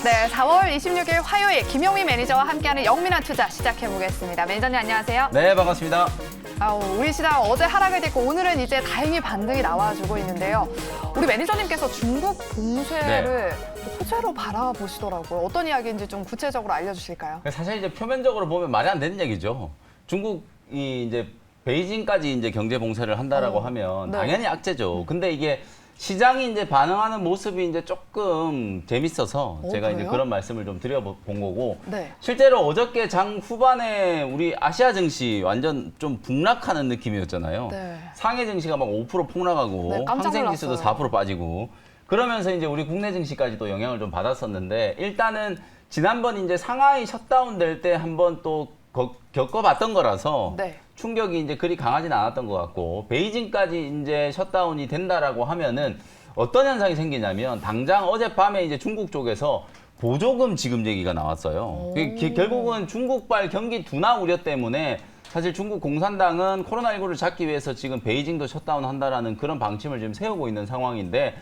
네, 4월 26일 화요일 김용민 매니저와 함께하는 영민한 투자 시작해보겠습니다. 매니저님 안녕하세요. 네, 반갑습니다. 우리 시장 어제 하락을 딛고 오늘은 이제 다행히 반등이 나와주고 있는데요. 우리 매니저님께서 중국 봉쇄를 호재로 바라보시더라고요. 어떤 이야기인지 좀 구체적으로 알려주실까요? 사실 이제 표면적으로 보면 말이 안 되는 얘기죠. 중국이 이제 베이징까지 이제 경제 봉쇄를 한다라고 하면 네. 당연히 악재죠. 근데 이게 시장이 이제 반응하는 모습이 이제 조금 재밌어서 제가 그래요? 이제 그런 말씀을 좀 드려본 거고. 네. 실제로 어저께 장 후반에 우리 아시아 증시 완전 좀 북락하는 느낌이었잖아요. 네. 상해 증시가 막 5% 폭락하고 네, 깜짝 항생 지수도 놀랐어요. 4% 빠지고 그러면서 이제 우리 국내 증시까지도 영향을 좀 받았었는데 일단은 지난번 이제 상하이 셧다운 될 때 한번 또 겪어봤던 거라서 네. 충격이 이제 그리 강하진 않았던 것 같고 베이징까지 이제 셧다운이 된다라고 하면은 어떤 현상이 생기냐면 당장 어젯밤에 이제 중국 쪽에서 보조금 지급 얘기가 나왔어요. 결국은 중국발 경기 둔화 우려 때문에 사실 중국 공산당은 코로나19를 잡기 위해서 지금 베이징도 셧다운 한다라는 그런 방침을 지금 세우고 있는 상황인데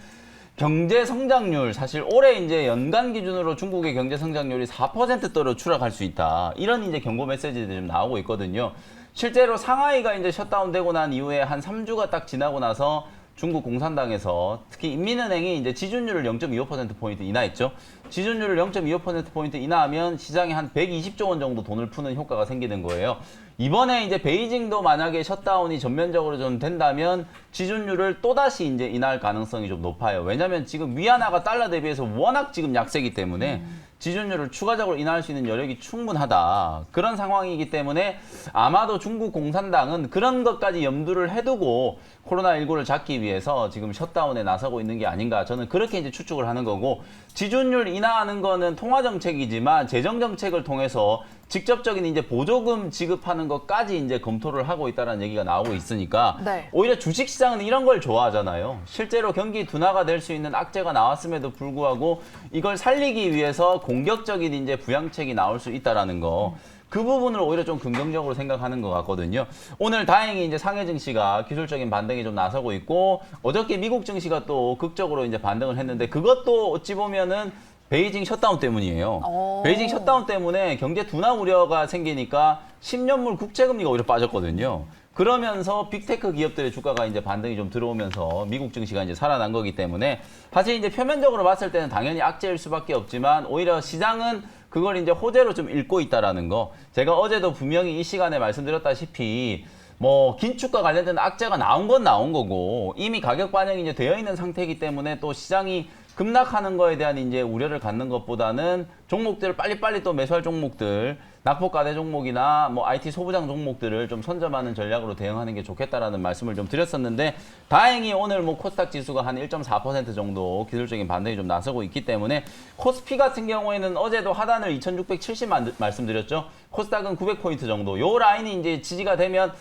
경제 성장률 사실 올해 이제 연간 기준으로 중국의 경제 성장률이 4%대로 추락할 수 있다. 이런 이제 경고 메시지들이 좀 나오고 있거든요. 실제로 상하이가 이제 셧다운되고 난 이후에 한 3주가 딱 지나고 나서 중국 공산당에서 특히 인민은행이 이제 지준율을 0.25%포인트 인하했죠. 지준율을 0.25%포인트 인하하면 시장에 한 120조 원 정도 돈을 푸는 효과가 생기는 거예요. 이번에 이제 베이징도 만약에 셧다운이 전면적으로 좀 된다면 지준율을 또다시 이제 인하할 가능성이 좀 높아요. 왜냐면 지금 위안화가 달러 대비해서 워낙 지금 약세기 때문에 지준율을 추가적으로 인하할 수 있는 여력이 충분하다. 그런 상황이기 때문에 아마도 중국 공산당은 그런 것까지 염두를 해두고 코로나19를 잡기 위해서 지금 셧다운에 나서고 있는 게 아닌가. 저는 그렇게 이제 추측을 하는 거고 지준율 인하하는 거는 통화정책이지만 재정정책을 통해서 직접적인 이제 보조금 지급하는 것까지 이제 검토를 하고 있다는 얘기가 나오고 있으니까 네. 오히려 주식시장은 이런 걸 좋아하잖아요. 실제로 경기 둔화가 될 수 있는 악재가 나왔음에도 불구하고 이걸 살리기 위해서 공격적인 이제 부양책이 나올 수 있다라는 거. 그 부분을 오히려 좀 긍정적으로 생각하는 것 같거든요. 오늘 다행히 이제 상해 증시가 기술적인 반등이 좀 나서고 있고 어저께 미국 증시가 또 극적으로 이제 반등을 했는데 그것도 어찌 보면은 베이징 셧다운 때문이에요. 베이징 셧다운 때문에 경제 둔화 우려가 생기니까 10년물 국채금리가 오히려 빠졌거든요. 그러면서 빅테크 기업들의 주가가 이제 반등이 좀 들어오면서 미국 증시가 이제 살아난 거기 때문에 사실 이제 표면적으로 봤을 때는 당연히 악재일 수밖에 없지만 오히려 시장은 그걸 이제 호재로 좀 읽고 있다라는 거. 제가 어제도 분명히 이 시간에 말씀드렸다시피 뭐 긴축과 관련된 악재가 나온 건 나온 거고 이미 가격 반영이 이제 되어 있는 상태이기 때문에 또 시장이 급락하는 거에 대한 이제 우려를 갖는 것보다는 종목들을 빨리빨리 또 매수할 종목들, 낙폭과대 종목이나 뭐 IT 소부장 종목들을 좀 선점하는 전략으로 대응하는 게 좋겠다라는 말씀을 좀 드렸었는데 다행히 오늘 뭐 코스닥 지수가 한 1.4% 정도 기술적인 반등이 좀 나서고 있기 때문에 코스피 같은 경우에는 어제도 하단을 2670 말씀드렸죠. 코스닥은 900포인트 정도. 요 라인이 이제 지지가 되면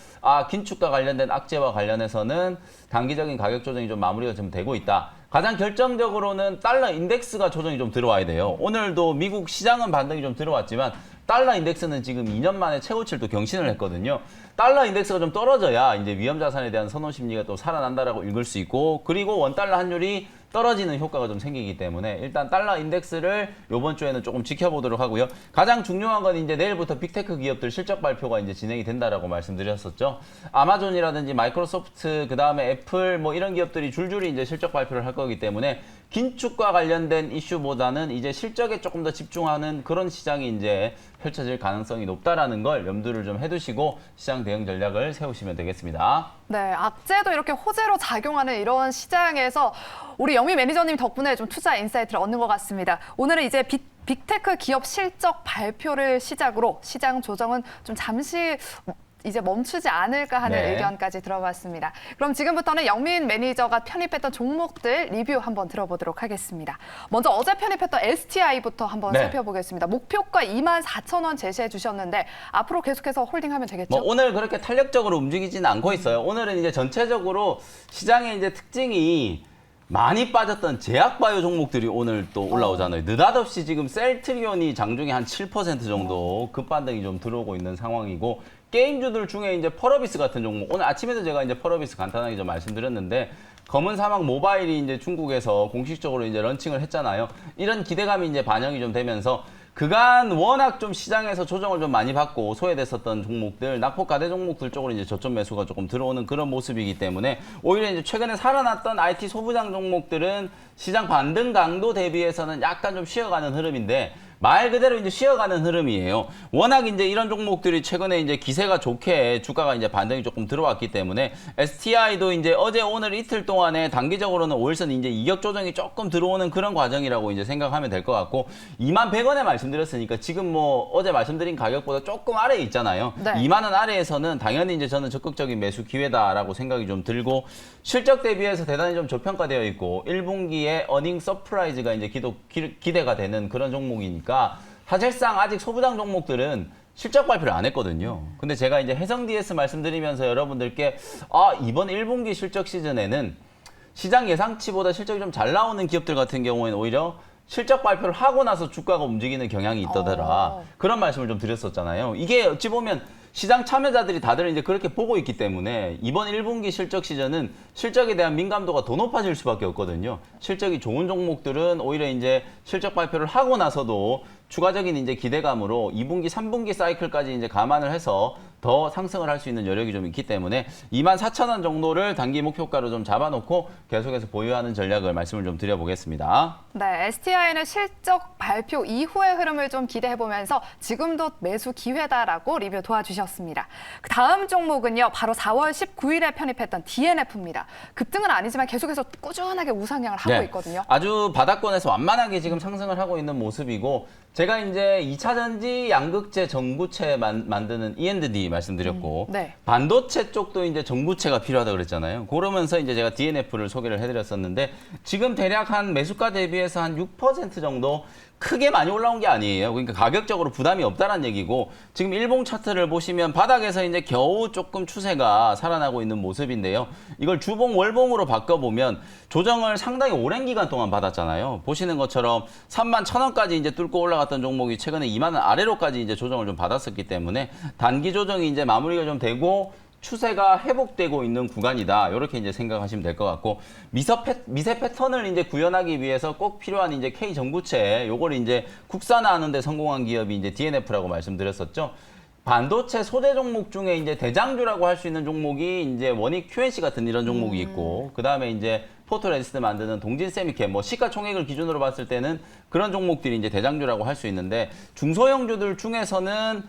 긴축과 관련된 악재와 관련해서는 단기적인 가격 조정이 좀 마무리가 좀 되고 있다. 가장 결정적으로는 달러 인덱스가 조정이 좀 들어와야 돼요. 오늘도 미국 시장은 반등이 좀 들어왔지만 달러 인덱스는 지금 2년 만에 최고치를 또 경신을 했거든요. 달러 인덱스가 좀 떨어져야 이제 위험 자산에 대한 선호 심리가 또 살아난다라고 읽을 수 있고 그리고 원달러 환율이 떨어지는 효과가 좀 생기기 때문에 일단 달러 인덱스를 이번 주에는 조금 지켜보도록 하고요. 가장 중요한 건 이제 내일부터 빅테크 기업들 실적 발표가 이제 진행이 된다라고 말씀드렸었죠. 아마존이라든지 마이크로소프트, 그다음에 애플 뭐 이런 기업들이 줄줄이 이제 실적 발표를 할 거기 때문에 긴축과 관련된 이슈보다는 이제 실적에 조금 더 집중하는 그런 시장이 이제 펼쳐질 가능성이 높다라는 걸 염두를 좀 해두시고 시장 대응 전략을 세우시면 되겠습니다. 네, 악재도 이렇게 호재로 작용하는 이런 시장에서 우리 영미 매니저님 덕분에 좀 투자 인사이트를 얻는 것 같습니다. 오늘은 이제 빅테크 기업 실적 발표를 시작으로 시장 조정은 좀 잠시 이제 멈추지 않을까 하는 의견까지 들어봤습니다. 그럼 지금부터는 영민 매니저가 편입했던 종목들 리뷰 한번 들어보도록 하겠습니다. 먼저 어제 편입했던 STI부터 한번 살펴보겠습니다. 목표가 24,000원 제시해 주셨는데 앞으로 계속해서 홀딩하면 되겠죠? 뭐 오늘 그렇게 탄력적으로 움직이지는 않고 있어요. 오늘은 이제 전체적으로 시장의 이제 특징이 많이 빠졌던 제약바이오 종목들이 오늘 또 올라오잖아요. 느닷없이 지금 셀트리온이 장중에 한 7% 정도 급반등이 좀 들어오고 있는 상황이고, 게임주들 중에 이제 펄어비스 같은 종목, 오늘 아침에도 제가 이제 펄어비스 간단하게 좀 말씀드렸는데, 검은 사막 모바일이 이제 중국에서 공식적으로 이제 런칭을 했잖아요. 이런 기대감이 이제 반영이 좀 되면서 그간 워낙 좀 시장에서 조정을 좀 많이 받고 소외됐었던 종목들, 낙폭과대 종목들 쪽으로 이제 저점 매수가 조금 들어오는 그런 모습이기 때문에 오히려 이제 최근에 살아났던 IT 소부장 종목들은 시장 반등 강도 대비해서는 약간 좀 쉬어가는 흐름인데, 말 그대로 이제 쉬어가는 흐름이에요. 워낙 이제 이런 종목들이 최근에 이제 기세가 좋게 주가가 이제 반등이 조금 들어왔기 때문에 STI도 이제 어제 오늘 이틀 동안에 단기적으로는 5일선 이제 이격 조정이 조금 들어오는 그런 과정이라고 이제 생각하면 될 것 같고, 21,100원에 말씀드렸으니까 지금 뭐 어제 말씀드린 가격보다 조금 아래에 있잖아요. 네. 2만 원 아래에서는 당연히 이제 저는 적극적인 매수 기회다라고 생각이 좀 들고, 실적 대비해서 대단히 좀 저평가되어 있고 1분기에 어닝 서프라이즈가 이제 기대가 되는 그런 종목이니까, 사실상 아직 소부장 종목들은 실적 발표를 안 했거든요. 근데 제가 이제 해성 DS 말씀드리면서 여러분들께 이번 1분기 실적 시즌에는 시장 예상치보다 실적이 좀 잘 나오는 기업들 같은 경우에는 오히려 실적 발표를 하고 나서 주가가 움직이는 경향이 있더라. 그런 말씀을 좀 드렸었잖아요. 이게 어찌 보면 시장 참여자들이 다들 이제 그렇게 보고 있기 때문에 이번 1분기 실적 시즌은 실적에 대한 민감도가 더 높아질 수밖에 없거든요. 실적이 좋은 종목들은 오히려 이제 실적 발표를 하고 나서도 추가적인 이제 기대감으로 2분기, 3분기 사이클까지 이제 감안을 해서 더 상승을 할 수 있는 여력이 좀 있기 때문에 24,000원 정도를 단기 목표가로 좀 잡아놓고 계속해서 보유하는 전략을 말씀을 좀 드려보겠습니다. 네, STI는 실적 발표 이후의 흐름을 좀 기대해보면서 지금도 매수 기회다라고 리뷰 도와주셨습니다. 그 다음 종목은요, 바로 4월 19일에 편입했던 DNF입니다. 급등은 아니지만 계속해서 꾸준하게 우상향을 하고 있거든요. 아주 바닥권에서 완만하게 지금 상승을 하고 있는 모습이고, 제가 이제 2차 전지 양극재 전구체 만드는 E&D 말씀드렸고, 네. 반도체 쪽도 이제 전구체가 필요하다 그랬잖아요. 그러면서 이제 제가 DNF를 소개를 해드렸었는데, 지금 대략 한 매수가 대비해서 한 6% 정도 크게 많이 올라온 게 아니에요. 그러니까 가격적으로 부담이 없다는 얘기고, 지금 일봉 차트를 보시면 바닥에서 이제 겨우 조금 추세가 살아나고 있는 모습인데요. 이걸 주봉, 월봉으로 바꿔보면 조정을 상당히 오랜 기간 동안 받았잖아요. 보시는 것처럼 31,000원까지 이제 뚫고 올라갔던 종목이 최근에 2만 원 아래로까지 이제 조정을 좀 받았었기 때문에 단기 조정이 이제 마무리가 좀 되고 추세가 회복되고 있는 구간이다. 이렇게 이제 생각하시면 될 것 같고, 미세 패턴을 이제 구현하기 위해서 꼭 필요한 이제 K 전구체, 요걸 이제 국산화하는 데 성공한 기업이 이제 DNF라고 말씀드렸었죠. 반도체 소재 종목 중에 이제 대장주라고 할 수 있는 종목이 이제 원익 QNC 같은 이런 종목이 있고, 그 다음에 이제 포토레지스트 만드는 동진 세미캠, 뭐 시가총액을 기준으로 봤을 때는 그런 종목들이 이제 대장주라고 할 수 있는데, 중소형주들 중에서는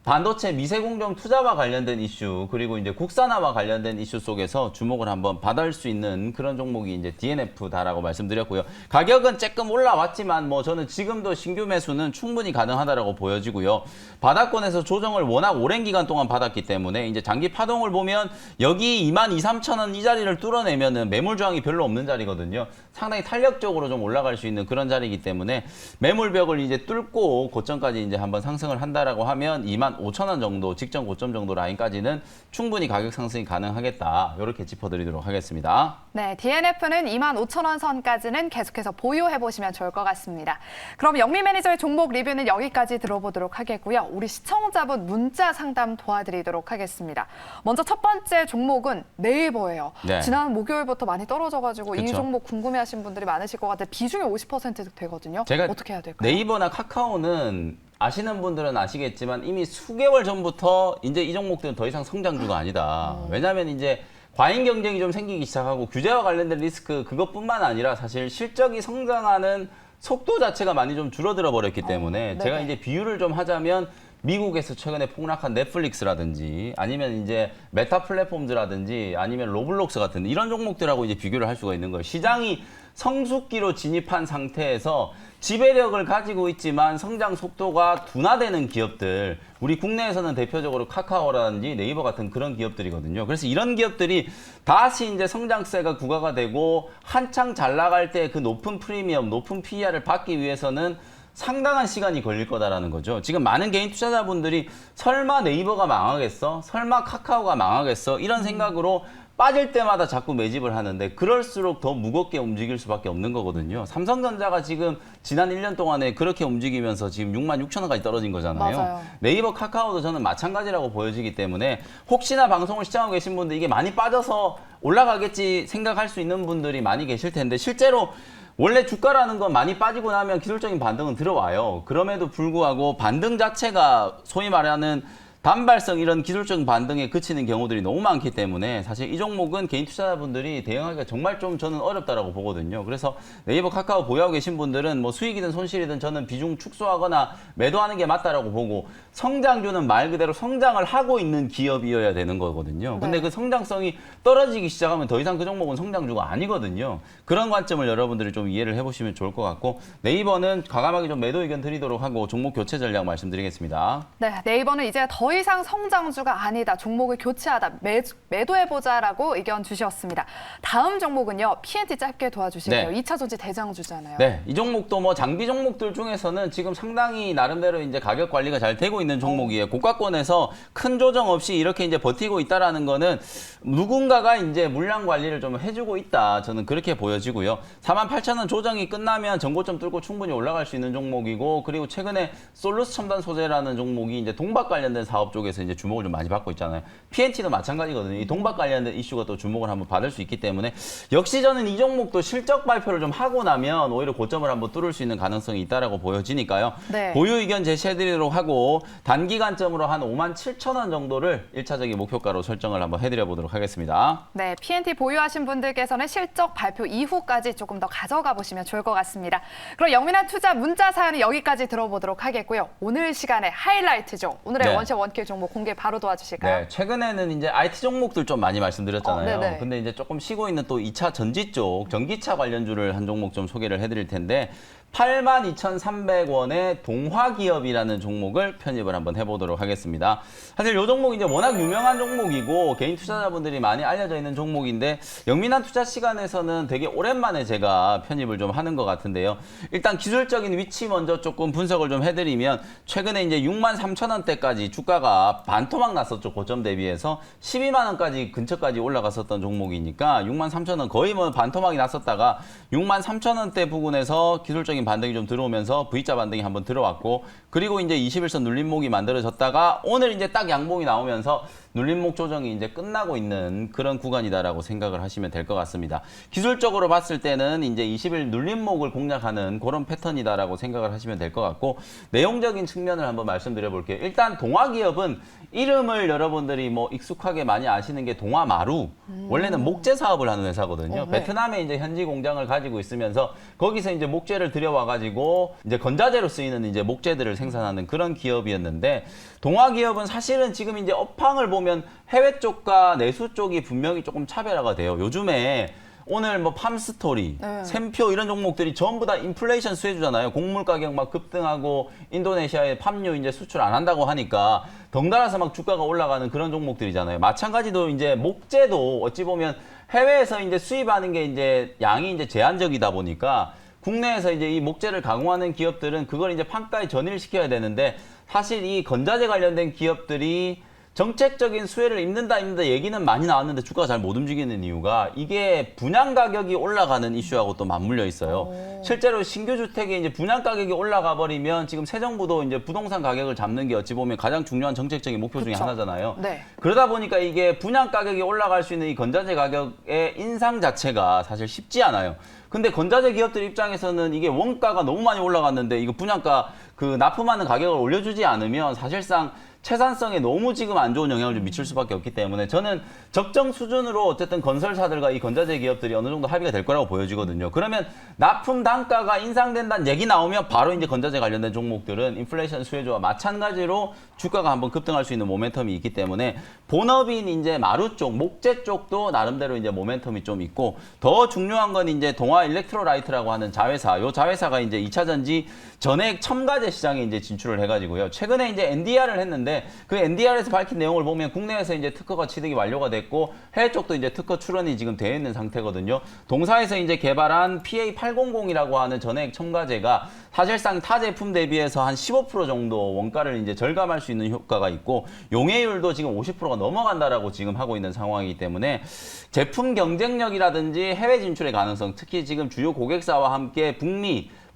반도체 미세공정 투자와 관련된 이슈, 그리고 이제 국산화와 관련된 이슈 속에서 주목을 한번 받을 수 있는 그런 종목이 이제 DNF다라고 말씀드렸고요. 가격은 조금 올라왔지만 뭐 저는 지금도 신규 매수는 충분히 가능하다라고 보여지고요. 바닥권에서 조정을 워낙 오랜 기간 동안 받았기 때문에 이제 장기 파동을 보면 여기 22,000원 이 자리를 뚫어내면은 매물 저항이 별로 없는 자리거든요. 상당히 탄력적으로 좀 올라갈 수 있는 그런 자리이기 때문에 매물벽을 이제 뚫고 고점까지 이제 한번 상승을 한다라고 하면 25,000원 정도, 직전 고점 정도 라인까지는 충분히 가격 상승이 가능하겠다. 이렇게 짚어드리도록 하겠습니다. 네, DNF는 25,000원 선까지는 계속해서 보유해보시면 좋을 것 같습니다. 그럼 영미 매니저의 종목 리뷰는 여기까지 들어보도록 하겠고요. 우리 시청자분 문자 상담 도와드리도록 하겠습니다. 먼저 첫 번째 종목은 네이버예요. 네. 지난 목요일부터 많이 떨어져가지고 이 그쵸. 종목 궁금해하신 분들이 많으실 것 같아요. 비중이 50% 되거든요. 제가 어떻게 해야 될까요? 네이버나 카카오는 아시는 분들은 아시겠지만 이미 수개월 전부터 이제 이 종목들은 더 이상 성장주가 아니다. 왜냐하면 이제 과잉 경쟁이 좀 생기기 시작하고 규제와 관련된 리스크 그것뿐만 아니라 사실 실적이 성장하는 속도 자체가 많이 좀 줄어들어 버렸기 때문에 제가 네네. 이제 비유를 좀 하자면 미국에서 최근에 폭락한 넷플릭스라든지 아니면 이제 메타 플랫폼즈라든지 아니면 로블록스 같은 이런 종목들하고 이제 비교를 할 수가 있는 거예요. 시장이 성숙기로 진입한 상태에서 지배력을 가지고 있지만 성장 속도가 둔화되는 기업들, 우리 국내에서는 대표적으로 카카오라든지 네이버 같은 그런 기업들이거든요. 그래서 이런 기업들이 다시 이제 성장세가 구가가 되고 한창 잘 나갈 때 그 높은 프리미엄, 높은 PER을 받기 위해서는 상당한 시간이 걸릴 거다라는 거죠. 지금 많은 개인 투자자분들이 설마 네이버가 망하겠어? 설마 카카오가 망하겠어? 이런 생각으로 빠질 때마다 자꾸 매집을 하는데 그럴수록 더 무겁게 움직일 수밖에 없는 거거든요. 삼성전자가 지금 지난 1년 동안에 그렇게 움직이면서 지금 66,000원까지 떨어진 거잖아요. 맞아요. 네이버, 카카오도 저는 마찬가지라고 보여지기 때문에 혹시나 방송을 시청하고 계신 분들 이게 많이 빠져서 올라가겠지 생각할 수 있는 분들이 많이 계실 텐데 실제로 원래 주가라는 건 많이 빠지고 나면 기술적인 반등은 들어와요. 그럼에도 불구하고 반등 자체가 소위 말하는 단발성 이런 기술적인 반등에 그치는 경우들이 너무 많기 때문에 사실 이 종목은 개인 투자자분들이 대응하기가 정말 좀 저는 어렵다라고 보거든요. 그래서 네이버, 카카오 보유하고 계신 분들은 뭐 수익이든 손실이든 저는 비중 축소하거나 매도하는 게 맞다라고 보고 성장주는 말 그대로 성장을 하고 있는 기업이어야 되는 거거든요. 근데 네. 그 성장성이 떨어지기 시작하면 더 이상 그 종목은 성장주가 아니거든요. 그런 관점을 여러분들이 좀 이해를 해보시면 좋을 것 같고 네이버는 과감하게 좀 매도 의견 드리도록 하고 종목 교체 전략 말씀드리겠습니다. 네, 네이버는 이제 더 이상 성장주가 아니다. 종목을 교체하다. 매도해보자라고 의견 주셨습니다. 다음 종목은요. P&T 짧게 도와주실게요. 네. 2차 전지 대장주잖아요. 네, 이 종목도 뭐 장비 종목들 중에서는 지금 상당히 나름대로 이제 가격 관리가 잘 되고 있는 종목이에요. 고가권에서 큰 조정 없이 이렇게 이제 버티고 있다라는 거는 누군가가 이제 물량 관리를 좀 해주고 있다. 저는 그렇게 보여지고요. 48,000원 조정이 끝나면 전고점 뚫고 충분히 올라갈 수 있는 종목이고, 그리고 최근에 솔루스 첨단 소재라는 종목이 이제 동박 관련된 사업 쪽에서 이제 주목을 좀 많이 받고 있잖아요. P&T도 마찬가지거든요. 이 동박 관련된 이슈가 또 주목을 한번 받을 수 있기 때문에 역시 저는 이 종목도 실적 발표를 좀 하고 나면 오히려 고점을 한번 뚫을 수 있는 가능성이 있다라고 보여지니까요. 네. 보유 의견 제시해드리도록 하고 단기간점으로 한 57,000원 정도를 1차적인 목표가로 설정을 한번 해드려 보도록 하겠습니다. 네, P&T 보유하신 분들께서는 실적 발표 이후까지 조금 더 가져가 보시면 좋을 것 같습니다. 그럼 영민한 투자 문자 사연은 여기까지 들어보도록 하겠고요. 오늘 시간에 하이라이트죠. 오늘의 네. 원샷 원킬 종목 공개 바로 도와주실까요? 네, 최근에는 이제 IT 종목들 좀 많이 말씀드렸잖아요. 네네. 근데 이제 조금 쉬고 있는 또 2차 전지 쪽 전기차 관련주를 한 종목 좀 소개를 해드릴 텐데 82,300원의 동화기업이라는 종목을 편입을 한번 해보도록 하겠습니다. 사실 이 종목 이제 워낙 유명한 종목이고 개인 투자자분들이 많이 알려져 있는 종목인데 영민한 투자 시간에서는 되게 오랜만에 제가 편입을 좀 하는 것 같은데요. 일단 기술적인 위치 먼저 조금 분석을 좀 해드리면 최근에 이제 63,000원대까지 주가가 반토막 났었죠. 고점 대비해서 12만 원까지 근처까지 올라갔었던 종목이니까 63,000원 거의 뭐 반토막이 났었다가 63,000원대 부근에서 기술적인 반등이 좀 들어오면서 V자 반등이 한번 들어왔고, 그리고 이제 21선 눌림목이 만들어졌다가 오늘 이제 딱 양봉이 나오면서 눌림목 조정이 이제 끝나고 있는 그런 구간이다라고 생각을 하시면 될 것 같습니다. 기술적으로 봤을 때는 이제 20일 눌림목을 공략하는 그런 패턴이다라고 생각을 하시면 될 것 같고, 내용적인 측면을 한번 말씀드려 볼게요. 일단 동화기업은 이름을 여러분들이 뭐 익숙하게 많이 아시는 게 동화마루. 원래는 목재 사업을 하는 회사거든요. 네. 베트남에 이제 현지 공장을 가지고 있으면서 거기서 이제 목재를 들여와가지고 이제 건자재로 쓰이는 이제 목재들을 생산하는 그런 기업이었는데, 동화기업은 사실은 지금 이제 업황을 보면 해외 쪽과 내수 쪽이 분명히 조금 차별화가 돼요. 요즘에 오늘 뭐 팜스토리, 네. 샘표 이런 종목들이 전부 다 인플레이션 수혜주잖아요. 곡물 가격 막 급등하고 인도네시아에 팜유 이제 수출 안 한다고 하니까 덩달아서 막 주가가 올라가는 그런 종목들이잖아요. 마찬가지로 이제 목재도 어찌 보면 해외에서 이제 수입하는 게 이제 양이 이제 제한적이다 보니까 국내에서 이제 이 목재를 가공하는 기업들은 그걸 이제 판가에 전이를 시켜야 되는데, 사실 이 건자재 관련된 기업들이 정책적인 수혜를 입는다 얘기는 많이 나왔는데 주가가 잘 못 움직이는 이유가 이게 분양 가격이 올라가는 이슈하고 또 맞물려 있어요. 실제로 신규 주택에 이제 분양 가격이 올라가 버리면 지금 새 정부도 이제 부동산 가격을 잡는 게 어찌 보면 가장 중요한 정책적인 목표 중에 그쵸. 하나잖아요. 네. 그러다 보니까 이게 분양 가격이 올라갈 수 있는 이 건자재 가격의 인상 자체가 사실 쉽지 않아요. 근데 건자재 기업들 입장에서는 이게 원가가 너무 많이 올라갔는데 이거 분양가 그 납품하는 가격을 올려주지 않으면 사실상 채산성에 너무 지금 안 좋은 영향을 좀 미칠 수밖에 없기 때문에 저는 적정 수준으로 어쨌든 건설사들과 이 건자재 기업들이 어느 정도 합의가 될 거라고 보여지거든요. 그러면 납품 단가가 인상된다는 얘기 나오면 바로 이제 건자재 관련된 종목들은 인플레이션 수혜주와 마찬가지로 주가가 한번 급등할 수 있는 모멘텀이 있기 때문에 본업인 이제 마루 쪽, 목재 쪽도 나름대로 이제 모멘텀이 좀 있고, 더 중요한 건 이제 동화 일렉트로라이트라고 하는 자회사. 요 자회사가 이제 2차 전지 전액 첨가제 시장에 이제 진출을 해가지고요. 최근에 이제 NDR을 했는데 있는데 그 NDR에서 밝힌 내용을 보면 국내에서 이제 특허가 취득이 완료가 됐고 해외 쪽도 이제 특허 출원이 지금 되어 있는 상태거든요. 동사에서 이제 개발한 PA800이라고 하는 전해액 첨가제가 사실상 타 제품 대비해서 한 15% 정도 원가를 이제 절감할 수 있는 효과가 있고 용해율도 지금 50%가 넘어간다라고 지금 하고 있는 상황이기 때문에 제품 경쟁력이라든지 해외 진출의 가능성, 특히 지금 주요 고객사와 함께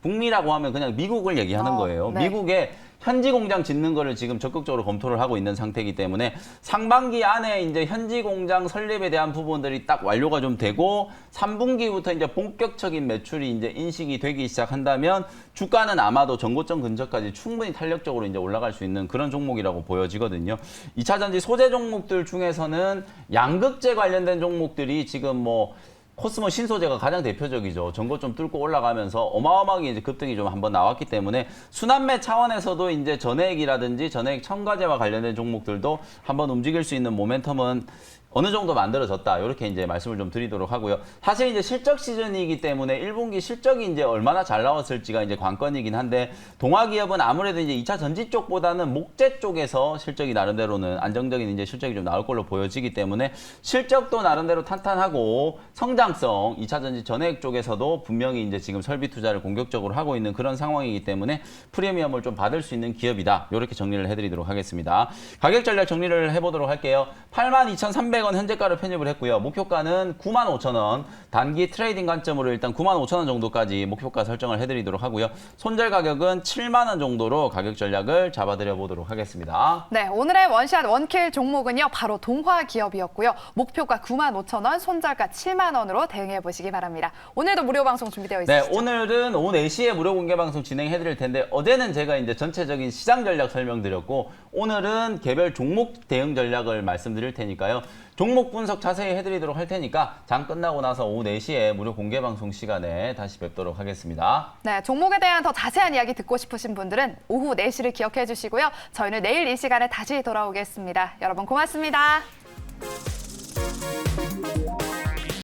북미라고 하면 그냥 미국을 얘기하는 거예요. 네. 미국에 현지 공장 짓는 거를 지금 적극적으로 검토를 하고 있는 상태이기 때문에 상반기 안에 이제 현지 공장 설립에 대한 부분들이 딱 완료가 좀 되고 3분기부터 이제 본격적인 매출이 이제 인식이 되기 시작한다면 주가는 아마도 전고점 근처까지 충분히 탄력적으로 이제 올라갈 수 있는 그런 종목이라고 보여지거든요. 2차 전지 소재 종목들 중에서는 양극재 관련된 종목들이 지금 뭐 코스모 신소재가 가장 대표적이죠. 전고점 뚫고 올라가면서 어마어마하게 이제 급등이 좀 한번 나왔기 때문에 순환매 차원에서도 이제 전해액이라든지 전해액 첨가제와 관련된 종목들도 한번 움직일 수 있는 모멘텀은 어느 정도 만들어졌다. 이렇게 이제 말씀을 좀 드리도록 하고요. 사실 이제 실적 시즌이기 때문에 1분기 실적이 이제 얼마나 잘 나왔을지가 이제 관건이긴 한데 동아기업은 아무래도 이제 2차 전지 쪽보다는 목재 쪽에서 실적이 나름대로는 안정적인 이제 실적이 좀 나올 걸로 보여지기 때문에 실적도 나름대로 탄탄하고 성장성 2차 전지 전해액 쪽에서도 분명히 이제 지금 설비 투자를 공격적으로 하고 있는 그런 상황이기 때문에 프리미엄을 좀 받을 수 있는 기업이다. 이렇게 정리를 해드리도록 하겠습니다. 가격 전략 정리를 해보도록 할게요. 82,300원 현재가를 편입을 했고요. 목표가는 95,000원. 단기 트레이딩 관점으로 일단 95,000원 정도까지 목표가 설정을 해드리도록 하고요. 손절 가격은 7만 원 정도로 가격 전략을 잡아드려 보도록 하겠습니다. 네, 오늘의 원샷 원킬 종목은요. 바로 동화기업이었고요. 목표가 95,000원, 손절가 7만 원으로 대응해 보시기 바랍니다. 오늘도 무료 방송 준비되어 있으시죠? 네, 오늘은 오후 4시에 무료 공개 방송 진행해 드릴 텐데 어제는 제가 이제 전체적인 시장 전략 설명드렸고 오늘은 개별 종목 대응 전략을 말씀드릴 테니까요. 종목 분석 자세히 해드리도록 할 테니까 장 끝나고 나서 오후 4시에 무료 공개 방송 시간에 다시 뵙도록 하겠습니다. 네, 종목에 대한 더 자세한 이야기 듣고 싶으신 분들은 오후 4시를 기억해 주시고요. 저희는 내일 이 시간에 다시 돌아오겠습니다. 여러분 고맙습니다.